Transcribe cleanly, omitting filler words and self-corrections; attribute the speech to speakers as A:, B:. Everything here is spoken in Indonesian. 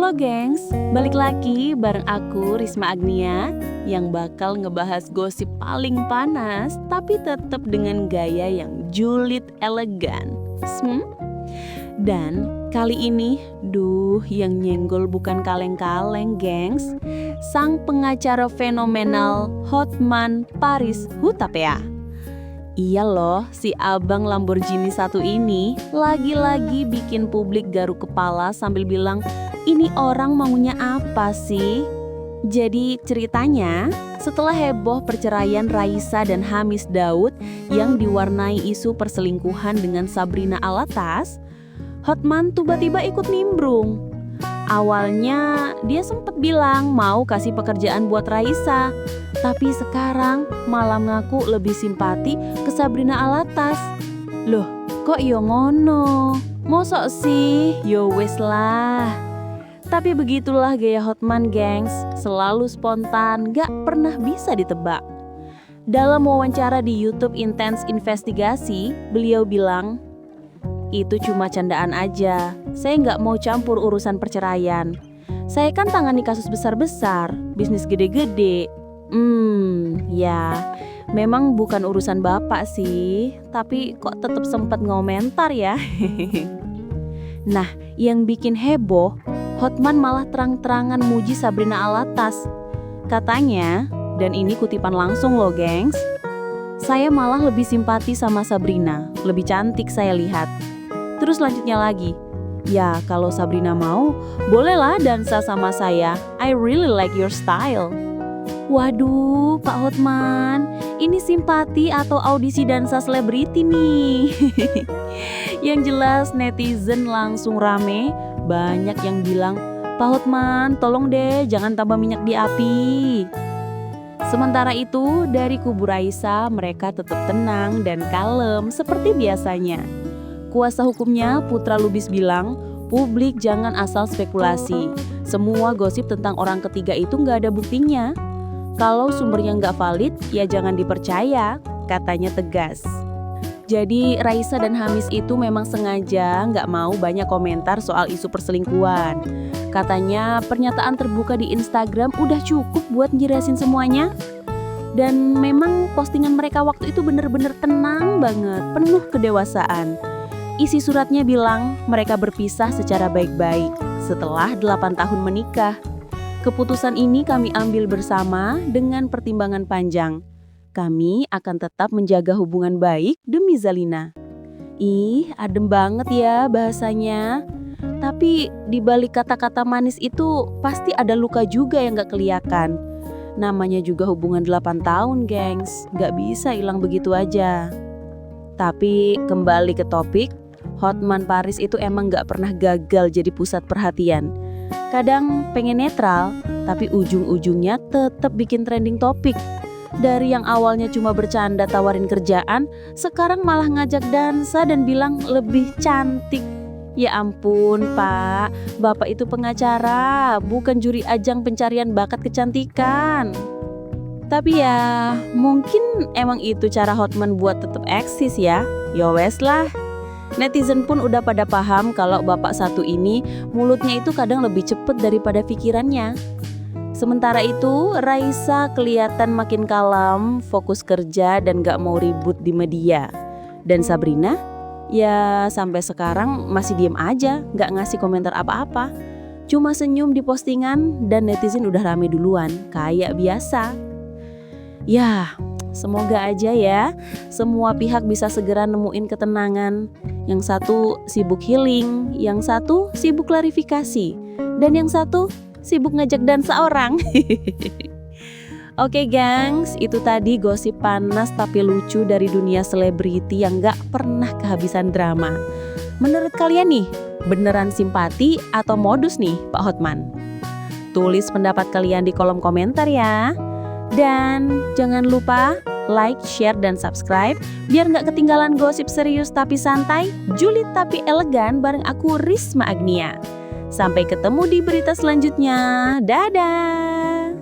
A: Halo gengs, balik lagi bareng aku Risma Agnia yang bakal ngebahas gosip paling panas tapi tetap dengan gaya yang julid elegan. Dan kali ini, yang nyenggol bukan kaleng-kaleng gengs, sang pengacara fenomenal Hotman Paris Hutapea. Iya loh, si abang Lamborghini satu ini lagi-lagi bikin publik garuk kepala sambil bilang, ini orang maunya apa sih? Jadi ceritanya, setelah heboh perceraian Raisa dan Hamis Daud yang diwarnai isu perselingkuhan dengan Sabrina Alatas, Hotman tiba-tiba ikut nimbrung. Awalnya dia sempat bilang mau kasih pekerjaan buat Raisa, tapi sekarang malah ngaku lebih simpati ke Sabrina Alatas. Loh, kok yo ngono? Mosok sih? Yo wes lah. Tapi begitulah gaya Hotman gengs, selalu spontan, gak pernah bisa ditebak. Dalam wawancara di YouTube Intense Investigasi, beliau bilang, itu cuma candaan aja, saya nggak mau campur urusan perceraian. Saya kan tangani kasus besar-besar, bisnis gede-gede. Ya, memang bukan urusan bapak sih, tapi kok tetap sempat ngomentar ya. Nah, yang bikin heboh, Hotman malah terang-terangan muji Sabrina Alatas. Katanya, dan ini kutipan langsung loh gengs, saya malah lebih simpati sama Sabrina, lebih cantik saya lihat. Terus lanjutnya lagi, ya kalau Sabrina mau, bolehlah dansa sama saya. I really like your style. Waduh, Pak Hotman, ini simpati atau audisi dansa selebriti nih? Yang jelas netizen langsung rame, banyak yang bilang, Pak Hotman, tolong deh jangan tambah minyak di api. Sementara itu, dari kubu Raisa mereka tetap tenang dan kalem seperti biasanya. Kuasa hukumnya Putra Lubis bilang, publik jangan asal spekulasi. Semua gosip tentang orang ketiga itu nggak ada buktinya. Kalau sumbernya nggak valid, ya jangan dipercaya, katanya tegas. Jadi Raisa dan Hamis itu memang sengaja nggak mau banyak komentar soal isu perselingkuhan. Katanya pernyataan terbuka di Instagram udah cukup buat njelasin semuanya. Dan memang postingan mereka waktu itu bener-bener tenang banget, penuh kedewasaan. Isi suratnya bilang mereka berpisah secara baik-baik setelah 8 tahun menikah. Keputusan ini kami ambil bersama dengan pertimbangan panjang. Kami akan tetap menjaga hubungan baik demi Zalina. Ih, adem banget ya bahasanya. Tapi di balik kata-kata manis itu pasti ada luka juga yang gak kelihatan. Namanya juga hubungan 8 tahun gengs, gak bisa hilang begitu aja. Tapi kembali ke topik, Hotman Paris itu emang gak pernah gagal jadi pusat perhatian. Kadang pengen netral, tapi ujung-ujungnya tetap bikin trending topik. Dari yang awalnya cuma bercanda tawarin kerjaan, sekarang malah ngajak dansa dan bilang lebih cantik. Ya ampun Pak, Bapak itu pengacara, bukan juri ajang pencarian bakat kecantikan. Tapi ya, mungkin emang itu cara Hotman buat tetap eksis ya. Yowes lah. Netizen pun udah pada paham kalau bapak satu ini mulutnya itu kadang lebih cepet daripada pikirannya. Sementara itu Raisa kelihatan makin kalem, fokus kerja dan gak mau ribut di media. Dan Sabrina ya sampai sekarang masih diem aja, gak ngasih komentar apa-apa. Cuma senyum di postingan dan netizen udah rame duluan, kayak biasa. Ya, semoga aja ya semua pihak bisa segera nemuin ketenangan. Yang satu sibuk healing, yang satu sibuk klarifikasi, dan yang satu sibuk ngajak dansa orang. Oke gengs, itu tadi gosip panas tapi lucu dari dunia selebriti yang gak pernah kehabisan drama. Menurut kalian nih, beneran simpati atau modus nih Pak Hotman? Tulis pendapat kalian di kolom komentar ya. Dan jangan lupa like, share, dan subscribe biar gak ketinggalan gosip serius tapi santai, julid tapi elegan bareng aku Risma Agnia. Sampai ketemu di berita selanjutnya. Dadah!